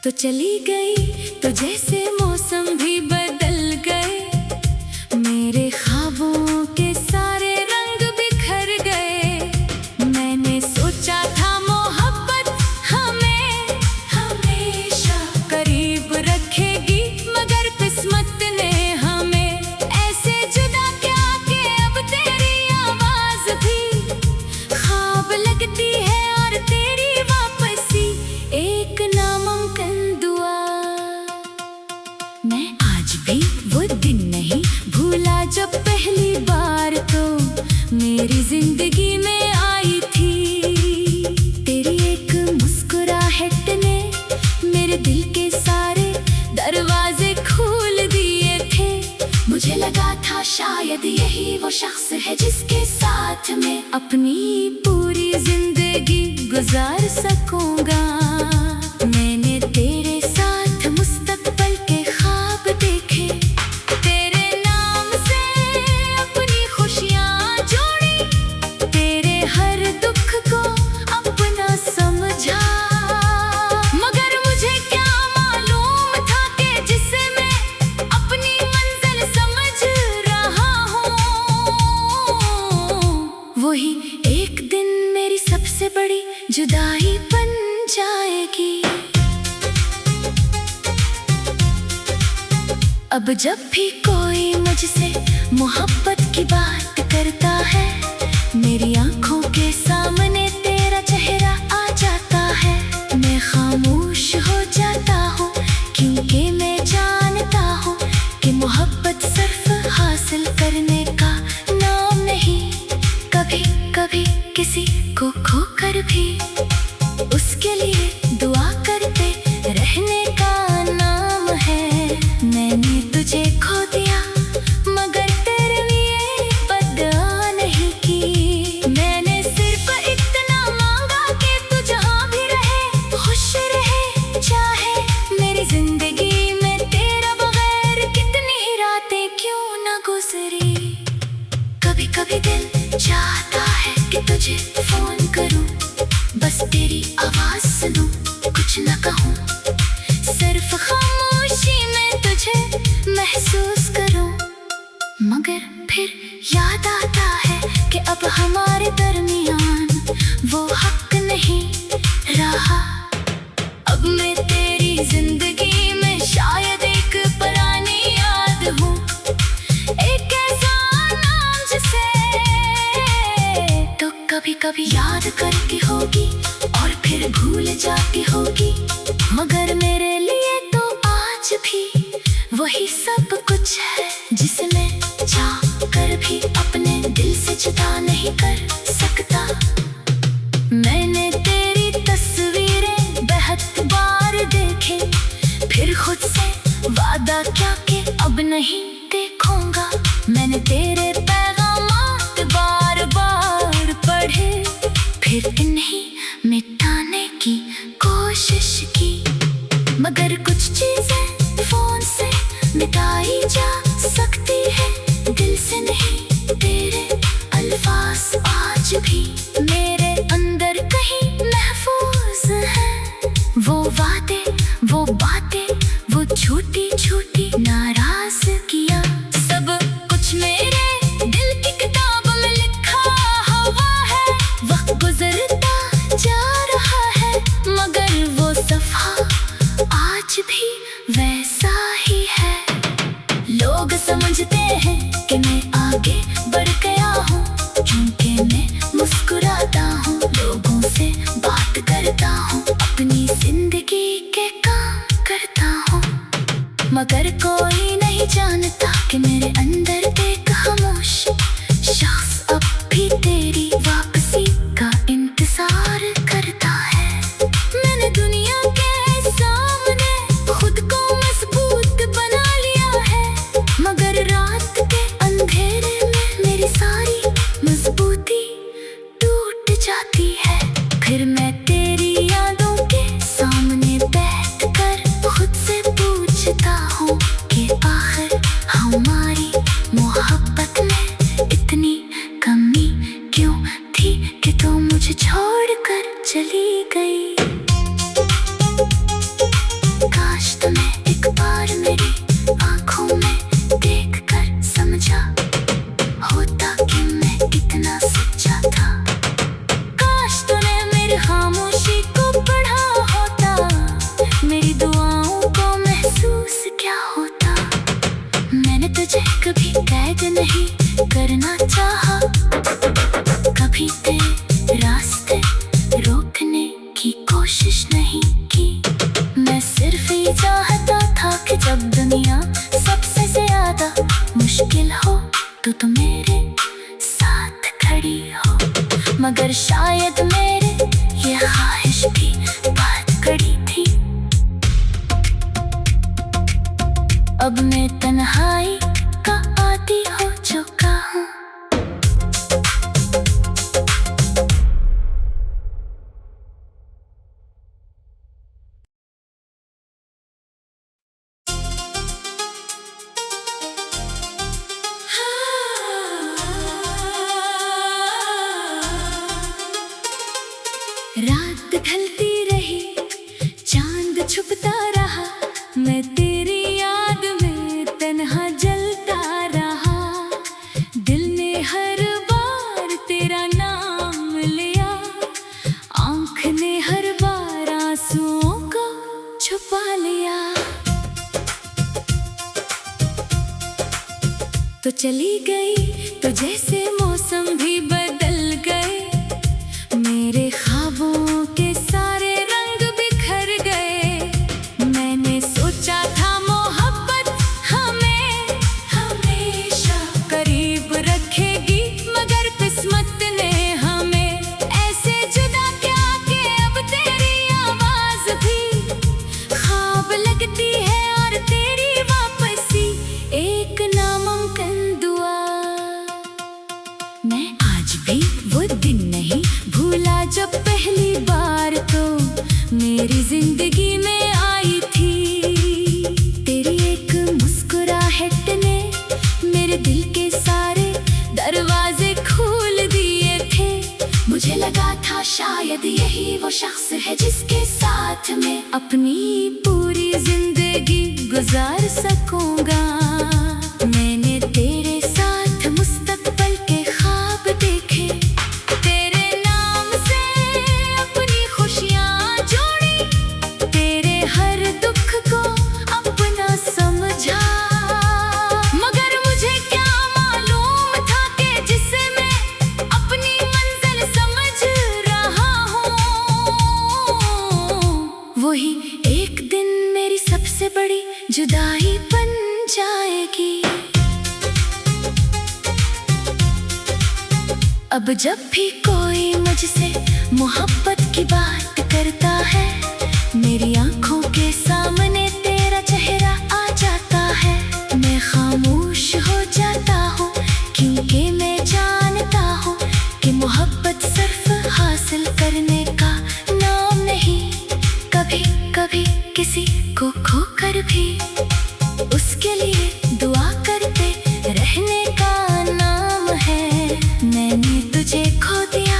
तो चली गई तो जैसे मौसम भी बदल गए, मेरे ख्वाबों के सारे रंग बिखर गए। मैंने सोचा था मोहब्बत हमें हमेशा करीब रखेगी, मगर किस्मत ने हमें ऐसे जुदा किया कि अब तेरी आवाज भी ख्वाब लगती है और तेरी वापसी एक नामुमकिन दुआ। मैं आज भी वो दिन नहीं भूला जब पहली बार तो मेरी जिंदगी में आई थी। तेरी एक मुस्कुराहट ने मेरे दिल के सारे दरवाजे खोल दिए थे। मुझे लगा था शायद यही वो शख्स है जिसके साथ मैं अपनी पूरी जिंदगी गुजार सकूंगा। मैंने तेरे साथ मुस्तकबिल के ख्वाब देखे, तेरे नाम से अपनी खुशियाँ जोड़ी, तेरे हर दुख को अपना समझा। मगर मुझे क्या मालूम था कि जिसे मैं अपनी मंजिल समझ रहा हूँ, वही एक दिन मेरी सबसे बड़ी जुदाई बन जाएगी। अब जब भी कोई मुझसे मोहब्बत की बात करता है, मेरी आंखों के सामने तेरा चेहरा आ जाता है। मैं खामोश हो जाता हूँ क्योंकि मैं जानता हूँ कि मोहब्बत सिर्फ हासिल करने का नाम नहीं, कभी कभी किसी को खोकर भी उसके लिए दुआ करते रहने का नाम है। मैंने तुझे खो दिया मगर तेरे लिए बदआ नहीं की। मैंने सिर्फ इतना मांगा कि तू जहाँ भी रहे खुश रहे, चाहे मेरी जिंदगी में तेरा बगैर कितनी ही रातें क्यों न गुजरी। कभी कभी दिल चाहता है कि तुझे फोन करूं, बस तेरी आवाज सुनूं, कुछ न कहूं, सिर्फ खामोशी में तुझे महसूस करूं। मगर फिर याद आता है कि अब हमारे दरमियान वो हक नहीं रहा। अब मैं तेरी जिंदगी में शायद एक पुरानी याद हूँ, एक ऐसा नाम जिसे तो कभी कभी याद करती होगी और फिर भूल जाती होगी। मगर मेरे लिए तो आज भी वही सब कुछ है जिसे मैं चाह कर भी अपने दिल से जुदा नहीं कर सकता। मैंने तेरी तस्वीरें बहुत बार देखे, फिर खुद से वादा किया कि अब नहीं देखूंगा। मैंने तेरे पैगामात बार बार पढ़े, फिर इन्हीं मिटाने की कोशिश की, मगर कुछ चीजें फोन से मिटाई जा सकती है, दिल से नहीं। तेरे अल्फाज आज भी मेरे अंदर कहीं महफूज हैं। वो वादे, वो बातें, वो छोटी छोटी नाराजगियां, सब कुछ मेरे दिल की किताब में लिखा हुआ है। वक्त गुजरता जा रहा है मगर वो सफ़ा आज भी वैसा ही है। लोग समझते हैं कि मैं आगे बढ़ गया हूँ क्योंकि मैं मुस्कुराता हूँ, लोगों से बात करता हूँ, अपनी जिंदगी के काम करता हूँ। मगर कोई नहीं जानता कि मेरे अंदर एक खामोश शख्स अब भी तेरी वापसी का इंतजार करता है। मैंने दुनिया के सामने खुद को मजबूत बना लिया है, मगर रात के अंधेरे में मेरी सारी मजबूती टूट जाती है। फिर मैं तेरी यादों के सामने बैठकर खुद से पूछता हूँ कि आखिर हमारी मोहब्बत में इतनी कमी क्यों थी कि तू मुझे छोड़कर चली गई। नहीं करना चाहा, कभी तेरे रास्ते रोकने की कोशिश नहीं की। मैं सिर्फ ये चाहता था कि जब दुनिया सबसे ज्यादा मुश्किल हो तो मेरे साथ खड़ी हो। मगर शायद मेरे ये ख्वाहिश भी बात कड़ी थी। अब मैं तन्हाई का आदी हो चुका हूँ। रात ढलती रही, चांद छुपता रहा, मैं तेरी याद में तन्हा जलता रहा। दिल ने हर बार तेरा नाम लिया, आँख ने हर बार आंसुओं को छुपा लिया। तो चली गई तो जैसे मौसम भी बदल गए, मेरे ख्वाबों के सारे रंग बिखर गए। मैंने सोचा था मोहब्बत हमें हमेशा करीब रखेगी, मगर किस्मत ने हमें ऐसे जुदा किया कि अब तेरी आवाज भी ख्वाब लगती है और तेरी वापसी एक नामुमकिन दुआ। मैं आज भी वो दिन नहीं भूला जब पहली बार तो मेरी जिंदगी में आई थी। तेरी एक मुस्कुराहट ने मेरे दिल के सारे दरवाजे खोल दिए थे। मुझे लगा था शायद यही वो शख्स है जिसके साथ मैं अपनी पूरी जिंदगी गुजार सकूंगा। मैंने तेरे साथ मुस्तकबिल के ख्वाब देखे, तेरे नाम से अपनी खुशियाँ जोड़ी, तेरे हर दुख को अपना समझा। मगर मुझे क्या मालूम था कि जिसे मैं अपनी मंजिल समझ रहा हूँ, वही एक दिन मेरी सबसे बड़ी जुदाई बन जाएगी। अब जब भी कोई मुझसे मोहब्बत की बात करता है, मेरी आंखों के सामने तेरा चेहरा आ जाता है। मैं खामोश हो जाता हूँ क्योंकि मैं जानता हूँ कि मोहब्बत सिर्फ हासिल करने का नाम नहीं, कभी कभी किसी को खोकर भी उसके लिए दुआ करते रहने का नाम है। मैंने तुझे खो दिया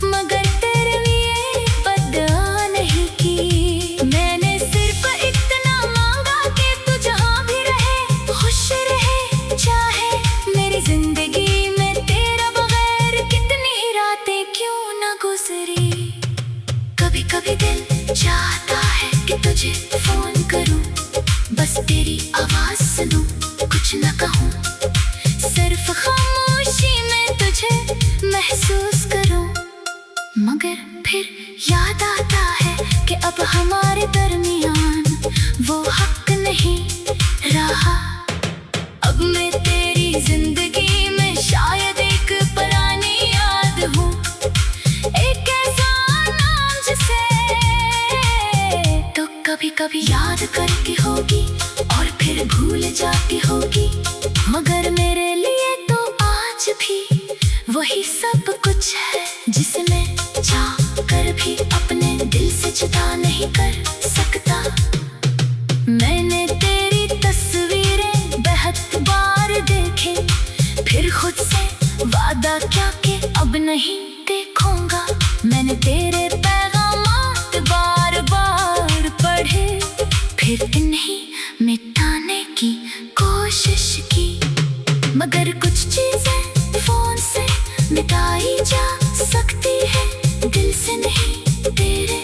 मगर तेरे लिए बदआ नहीं की। मैंने सिर्फ इतना मांगा कि तू जहाँ भी रहे खुश रहे, चाहे मेरी जिंदगी में तेरा बगैर कितनी ही रातें क्यों न गुजरी। कभी कभी दिल चाहता है कि तुझे फोन करूं, बस तेरी आवाज सुनूं, कुछ न कहूं, सिर्फ खामोशी में तुझे महसूस करूं। मगर फिर याद आता है कि अब हमारे दरमियान वो हक नहीं रहा। अब मैं तेरी जिंदगी में शायद एक पुरानी याद हूँ, एक ऐसा नाम जिसे तो कभी कभी याद करती होगी और फिर भूल जाती होगी। मगर मेरे लिए तो आज भी वही सब कुछ है जिसे मैं चाह कर भी अपने दिल से जुदा नहीं कर सकता। मैंने तेरी तस्वीरें बहुत बार देखे, फिर खुद से वादा क्या कि अब नहीं देखूंगा। मैंने तेरे पैगामात बार बार पढ़े, फिर इन्हीं मिटाने की कोशिश की। मगर कुछ चीजें फोन से मिटाई जा सकती है, दिल से नहीं। तेरे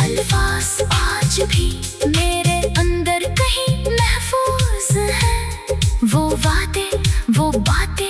अल्फाज आज भी मेरे अंदर कहीं महफूज हैं, वो वादे वो बातें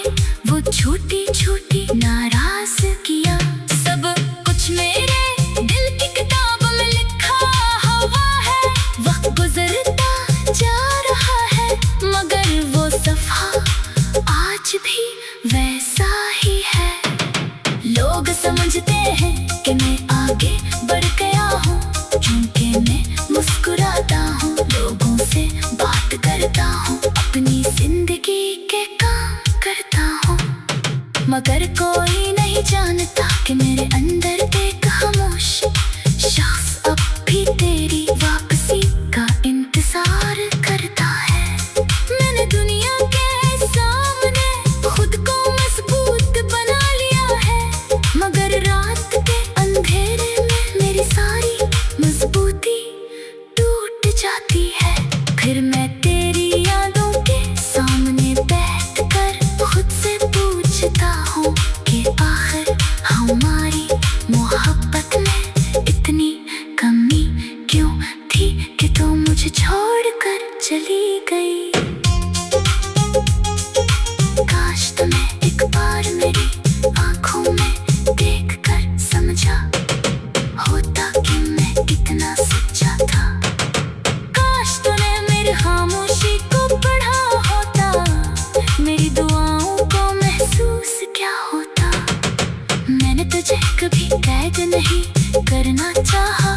करना चाहा,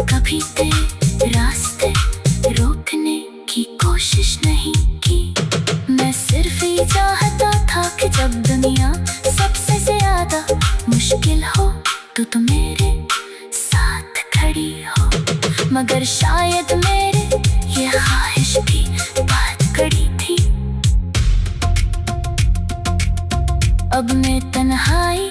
कभी तेरे रास्ते रोकने की कोशिश नहीं की। मैं सिर्फ ये चाहता था कि जब दुनिया सबसे ज्यादा मुश्किल हो तो मेरे साथ खड़ी हो। मगर शायद मेरे ये ख्वाहिश भी बात कड़ी थी। अब मैं तन्हाई